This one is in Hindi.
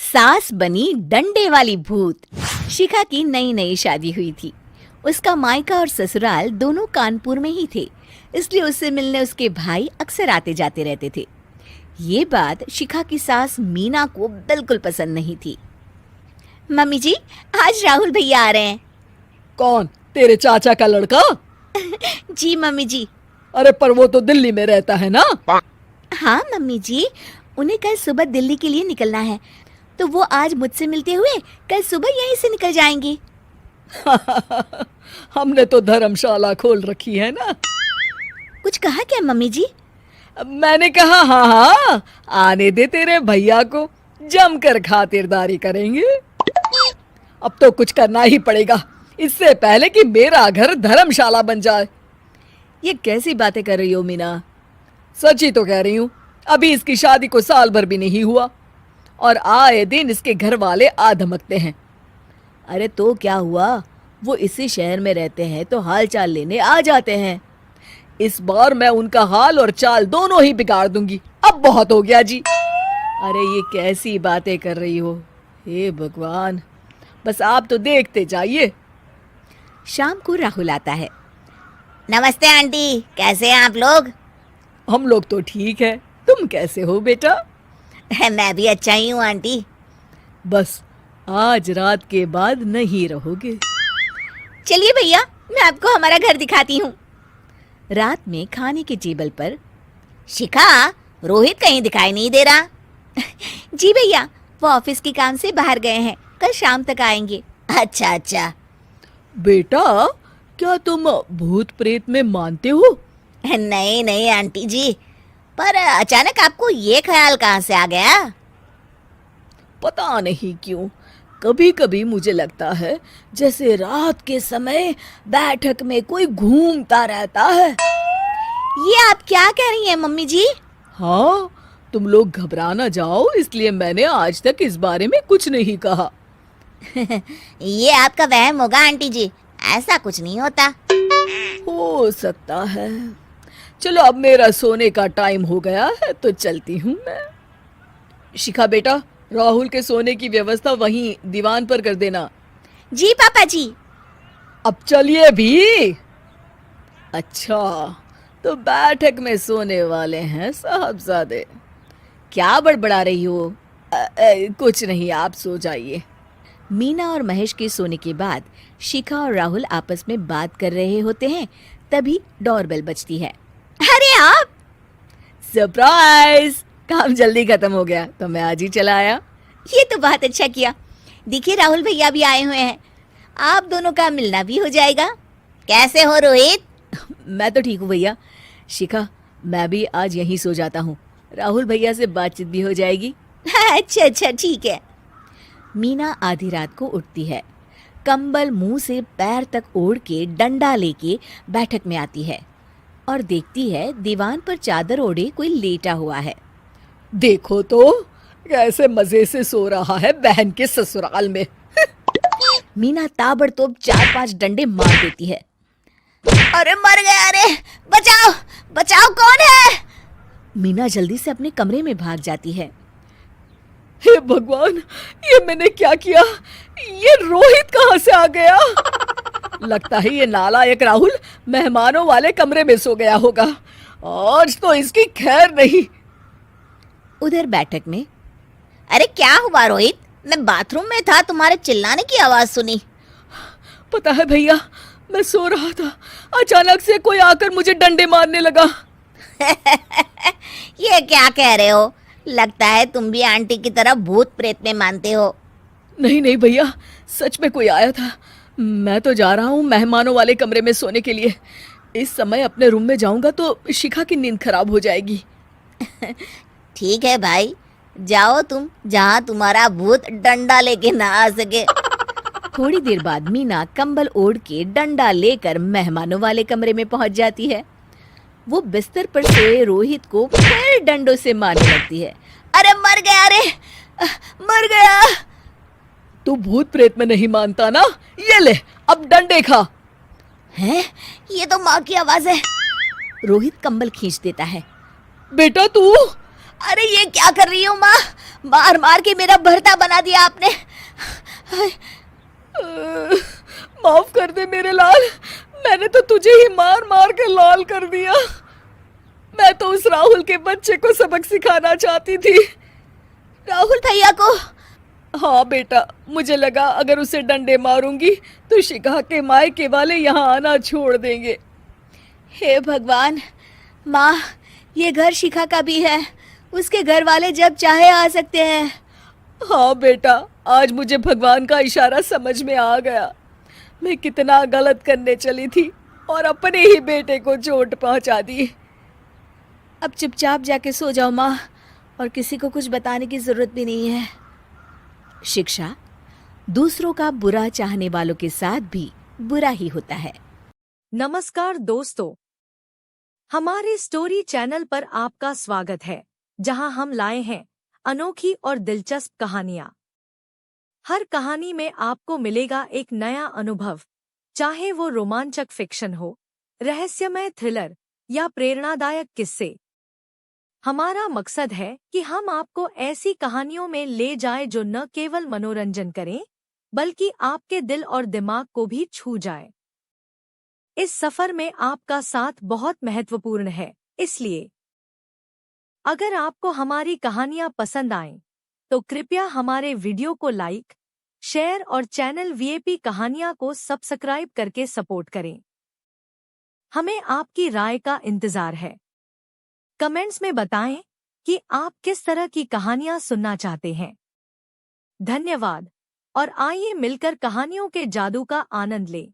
सास बनी डंडे वाली भूत। शिखा की नई नई शादी हुई थी। उसका मायका और ससुराल दोनों कानपुर में ही थे, इसलिए उससे मिलने उसके भाई अक्सर आते जाते रहते थे। ये बात शिखा की सास मीना को बिल्कुल पसंद नहीं थी। मम्मी जी, आज राहुल भैया आ रहे हैं। कौन? तेरे चाचा का लड़का? जी मम्मी जी। अरे पर वो तो दिल्ली में रहता है ना। हाँ मम्मी जी, उन्हें कल सुबह दिल्ली के लिए निकलना है, तो वो आज मुझसे मिलते हुए कल सुबह यहीं से निकल जाएंगे। हमने तो धर्मशाला खोल रखी है ना। कुछ कहा क्या मम्मी जी? मैंने कहा हाँ हाँ, आने दे तेरे भैया को, जमकर खातिरदारी करेंगे। अब तो कुछ करना ही पड़ेगा, इससे पहले कि मेरा घर धर्मशाला बन जाए। ये कैसी बातें कर रही हो मीना? सच ही तो कह रही हूँ। अभी इसकी शादी को साल भर भी नहीं हुआ और आए दिन इसके घर वाले आ धमकते हैं। अरे तो क्या हुआ, वो इसी शहर में रहते हैं तो हाल चाल लेने आ जाते हैं। इस बार मैं उनका हाल और चाल दोनों ही बिगाड़ दूंगी। अब बहुत हो गया जी। अरे ये कैसी बातें कर रही हो, हे भगवान, बस आप तो देखते जाइए। शाम को राहुल आता है। नमस्ते आंटी, कैसे हैं आप लोग? हम लोग तो ठीक है, तुम कैसे हो बेटा? मैं भी अच्छा ही हूँ आंटी। बस आज रात के बाद नहीं रहोगे। चलिए भैया, मैं आपको हमारा घर दिखाती हूँ। रात में खाने के टेबल पर शिखा, रोहित कहीं दिखाई नहीं दे रहा। जी भैया, वो ऑफिस के काम से बाहर गए हैं, कल शाम तक आएंगे। अच्छा अच्छा। बेटा, क्या तुम भूत प्रेत में मानते हो? नहीं नहीं आंटी जी, पर अचानक आपको ये ख्याल कहाँ से आ गया? पता नहीं क्यों, कभी कभी मुझे लगता है जैसे रात के समय बैठक में कोई घूमता रहता है। ये आप क्या कह रही हैं मम्मी जी? हाँ, तुम लोग घबरा ना जाओ, इसलिए मैंने आज तक इस बारे में कुछ नहीं कहा। ये आपका वहम होगा आंटी जी, ऐसा कुछ नहीं होता। हो सकता है। चलो अब मेरा सोने का टाइम हो गया है तो चलती हूँ मैं। शिखा बेटा, राहुल के सोने की व्यवस्था वहीं दीवान पर कर देना। जी पापा जी। अब चलिए भी। अच्छा, तो बैठक में सोने वाले हैं साहबजादे। क्या बड़बड़ा रही हो? कुछ नहीं, आप सो जाइए। मीना और महेश के सोने के बाद शिखा और राहुल आपस में बात कर रहे होते हैं, तभी डोरबेल बजती है। अरे आप! सरप्राइज! काम जल्दी खत्म हो गया तो मैं आज ही चला आया। ये तो बहुत अच्छा किया। देखिए राहुल भैया भी आए हुए हैं, आप दोनों का मिलना भी हो जाएगा। कैसे हो रोहित? मैं तो ठीक हूँ भैया। शिखा, मैं भी आज यहीं सो जाता हूँ, राहुल भैया से बातचीत भी हो जाएगी। अच्छा अच्छा, ठीक है। मीना आधी रात को उठती है, कंबल मुंह से पैर तक ओढ़ के डंडा लेके बैठक में आती है और देखती है दीवान पर चादर ओढ़े कोई लेटा हुआ है। देखो तो कैसे मजे से सो रहा है बहन के ससुराल में। मीना ताबड़तोड़ 4-5 डंडे मार देती है। अरे मर गया, अरे बचाओ बचाओ, कौन है? मीना जल्दी से अपने कमरे में भाग जाती है। हे भगवान, ये मैंने क्या किया? ये रोहित कहाँ से आ गया? लगता है ये नालायक राहुल मेहमानों वाले कमरे में सो गया होगा। आज तो इसकी खैर नहीं। उधर बैठक में, अरे क्या हुआ रोहित? मैं बाथरूम में था, तुम्हारे चिल्लाने की आवाज सुनी। पता है भैया, मैं सो रहा था, अचानक से कोई आकर मुझे डंडे मारने लगा। ये क्या कह रहे हो? लगता है तुम भी आंटी की तरह भूत प्रेत में मानते हो। नहीं नहीं भैया, सच में कोई आया था। मैं तो जा रहा हूँ मेहमानों वाले कमरे में सोने के लिए। इस समय अपने रूम में जाऊंगा तो शिखा की नींद खराब हो जाएगी। ठीक है भाई, जाओ तुम, जहाँ तुम्हारा भूत डंडा लेके ना आ सके। थोड़ी देर बाद मीना कंबल ओढ़ के डंडा लेकर मेहमानों वाले कमरे में पहुंच जाती है। वो बिस्तर पर सोए रोहित को फिर डंडों से मारने लगती है। अरे मर गया, अरे मर गया। तू भूत प्रेत में नहीं मानता ना? ये ले, अब डंडे खा। हैं? ये तो माँ की आवाज है। रोहित कंबल खींच देता है। बेटा तू! अरे ये क्या कर रही हो माँ? मार मार के मेरा भरता बना दिया आपने। माफ कर दे मेरे लाल, मैंने तो तुझे ही मार मार के लाल कर दिया। मैं तो उस राहुल के बच्चे को सबक सिखाना चाहती थी। राहुल भैया को? हाँ बेटा, मुझे लगा अगर उसे डंडे मारूंगी तो शिखा के मायके वाले यहाँ आना छोड़ देंगे। हे भगवान, माँ ये घर शिखा का भी है, उसके घर वाले जब चाहे आ सकते हैं। हाँ बेटा, आज मुझे भगवान का इशारा समझ में आ गया। मैं कितना गलत करने चली थी और अपने ही बेटे को चोट पहुंचा दी। अब चुपचाप जाके सो जाओ माँ, और किसी को कुछ बताने की जरूरत भी नहीं है। शिक्षा दूसरों का बुरा चाहने वालों के साथ भी बुरा ही होता है। नमस्कार दोस्तों, हमारे स्टोरी चैनल पर आपका स्वागत है, जहां हम लाए हैं अनोखी और दिलचस्प कहानियां। हर कहानी में आपको मिलेगा एक नया अनुभव, चाहे वो रोमांचक फिक्शन हो, रहस्यमय थ्रिलर या प्रेरणादायक किस्से। हमारा मकसद है कि हम आपको ऐसी कहानियों में ले जाएं जो न केवल मनोरंजन करें, बल्कि आपके दिल और दिमाग को भी छू जाए। इस सफर में आपका साथ बहुत महत्वपूर्ण है, इसलिए अगर आपको हमारी कहानियां पसंद आएं, तो कृपया हमारे वीडियो को लाइक, शेयर और चैनल वीएपी कहानियां को सब्सक्राइब करके सपोर्ट करें। हमें आपकी राय का इंतजार है। कमेंट्स में बताएं कि आप किस तरह की कहानियां सुनना चाहते हैं। धन्यवाद, और आइए मिलकर कहानियों के जादू का आनंद लें।